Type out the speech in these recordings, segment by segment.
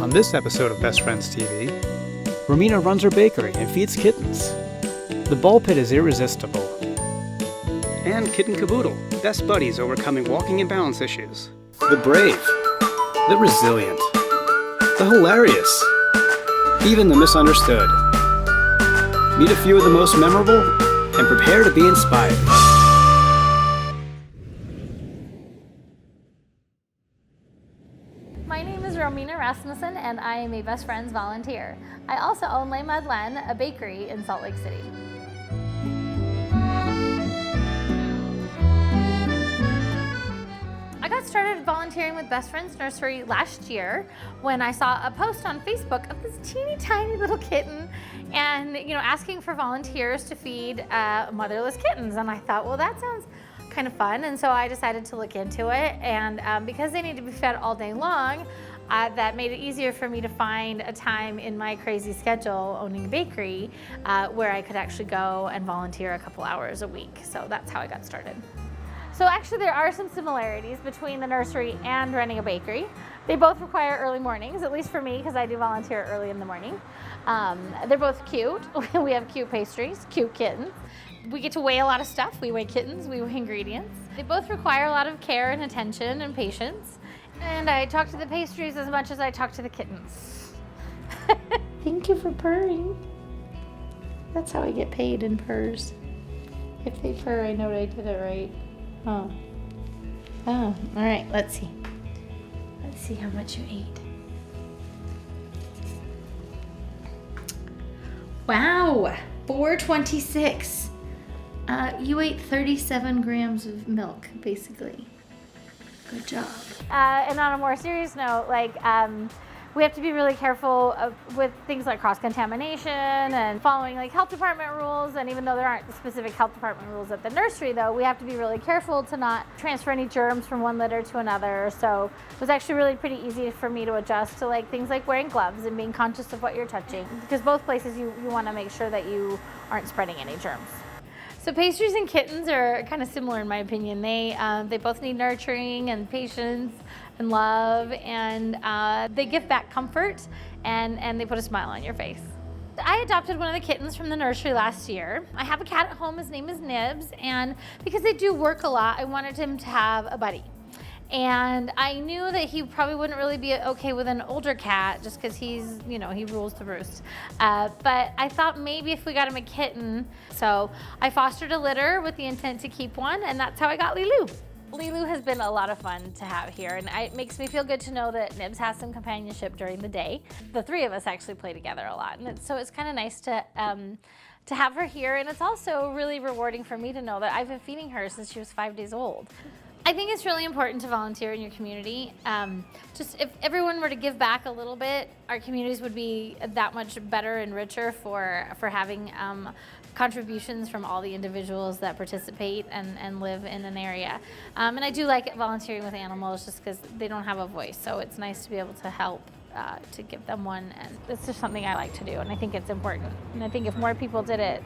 On this episode of Best Friends TV, Romina runs her bakery and feeds kittens. The ball pit is irresistible. And Kit and Kaboodle, best buddies overcoming walking and balance issues. The brave, the resilient, the hilarious, even the misunderstood. Meet a few of the most memorable and prepare to be inspired. My name is Romina Rasmussen and I am a Best Friends volunteer. I also own Le Madeleine, a bakery in Salt Lake City. I got started volunteering with Best Friends Nursery last year when I saw a post on Facebook of this teeny tiny little kitten and asking for volunteers to feed motherless kittens, and I thought, well, that sounds kind of fun, and so I decided to look into it, and because they need to be fed all day long, that made it easier for me to find a time in my crazy schedule owning a bakery where I could actually go and volunteer a couple hours a week. So that's how I got started. So actually there are some similarities between the nursery and running a bakery. They both require early mornings, at least for me, because I do volunteer early in the morning. They're both cute. We have cute pastries, cute kittens. We get to weigh a lot of stuff. We weigh kittens, we weigh ingredients. They both require a lot of care and attention and patience. And I talk to the pastries as much as I talk to the kittens. Thank you for purring. That's how I get paid in purrs. If they purr, I know I did it right. Oh, all right, let's see. Let's see how much you ate. Wow, 426. You ate 37 grams of milk, basically. Good job. And on a more serious note, we have to be really careful with things like cross-contamination and following health department rules. And even though there aren't specific health department rules at the nursery, though, we have to be really careful to not transfer any germs from one litter to another. So it was actually really pretty easy for me to adjust to things like wearing gloves and being conscious of what you're touching, because both places you want to make sure that you aren't spreading any germs. So pastries and kittens are kind of similar in my opinion. They both need nurturing and patience and love, and they give back comfort and they put a smile on your face. I adopted one of the kittens from the nursery last year. I have a cat at home, his name is Nibs, and because they do work a lot, I wanted him to have a buddy. And I knew that he probably wouldn't really be okay with an older cat just because he rules the roost. But I thought maybe if we got him a kitten. So I fostered a litter with the intent to keep one, and that's how I got Lilu. Lilu has been a lot of fun to have here, and it makes me feel good to know that Nibs has some companionship during the day. The three of us actually play together a lot, and so it's kind of nice to have her here, and it's also really rewarding for me to know that I've been feeding her since she was 5 days old. I think it's really important to volunteer in your community. Just if everyone were to give back a little bit, our communities would be that much better and richer for having contributions from all the individuals that participate and live in an area. And I do like volunteering with animals just because they don't have a voice, so it's nice to be able to help to give them one, and it's just something I like to do, and I think it's important. And I think if more people did it,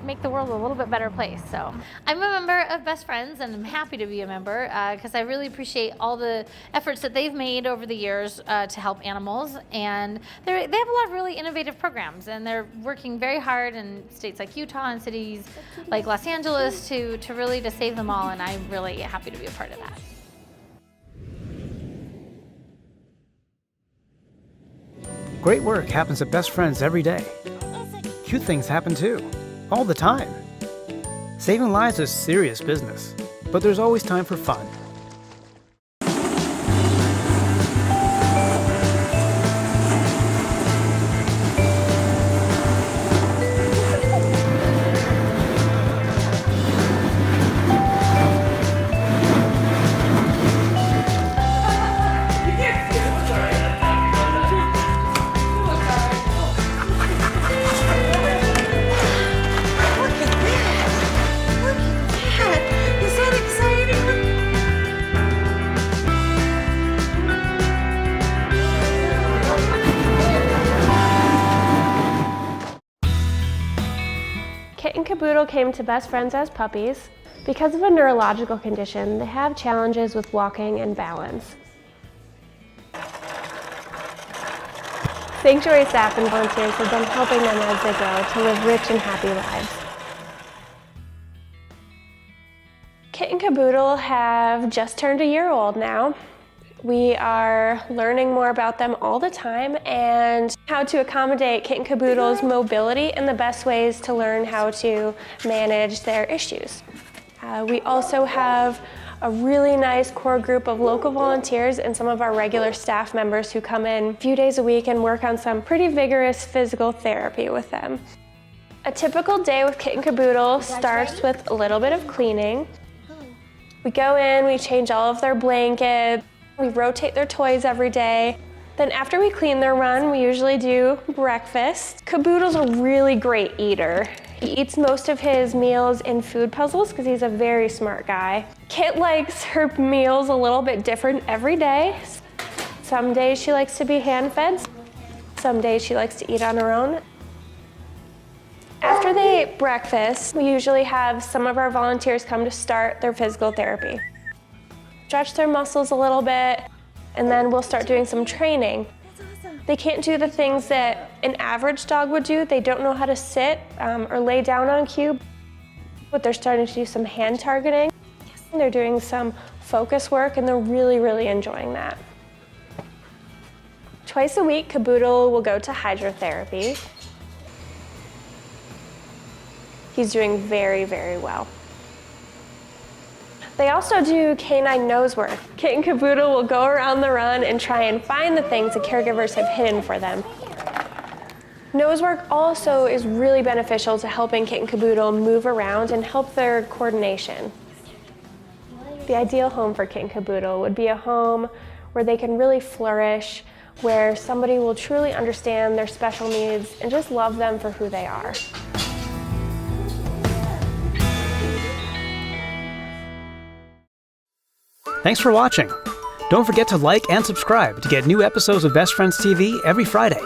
make the world a little bit better place. So I'm a member of Best Friends, and I'm happy to be a member because I really appreciate all the efforts that they've made over the years to help animals, and they have a lot of really innovative programs, and they're working very hard in states like Utah and cities like Los Angeles to really save them all, and I'm really happy to be a part of that. Great work happens at Best Friends every day. Cute things happen too, all the time. Saving lives is serious business, but there's always time for fun. Kit and Kaboodle came to Best Friends as puppies. Because of a neurological condition, they have challenges with walking and balance. Sanctuary staff and volunteers have been helping them as they grow to live rich and happy lives. Kit and Kaboodle have just turned a year old now. We are learning more about them all the time and how to accommodate Kit and Kaboodle's mobility and the best ways to learn how to manage their issues. We also have a really nice core group of local volunteers and some of our regular staff members who come in a few days a week and work on some pretty vigorous physical therapy with them. A typical day with Kit and Kaboodle starts with a little bit of cleaning. We go in, we change all of their blankets, we rotate their toys every day. Then after we clean their run, we usually do breakfast. Kaboodle's a really great eater. He eats most of his meals in food puzzles because he's a very smart guy. Kit likes her meals a little bit different every day. Some days she likes to be hand-fed. Some days she likes to eat on her own. After they eat breakfast, we usually have some of our volunteers come to start their physical therapy. Stretch their muscles a little bit, and then we'll start doing some training. They can't do the things that an average dog would do. They don't know how to sit or lay down on cue, but they're starting to do some hand targeting. They're doing some focus work, and they're really, really enjoying that. Twice a week, Kaboodle will go to hydrotherapy. He's doing very, very well. They also do canine nose work. Kit and Kaboodle will go around the run and try and find the things the caregivers have hidden for them. Nose work also is really beneficial to helping Kit and Kaboodle move around and help their coordination. The ideal home for Kit and Kaboodle would be a home where they can really flourish, where somebody will truly understand their special needs and just love them for who they are. Thanks for watching. Don't forget to like and subscribe to get new episodes of Best Friends TV every Friday.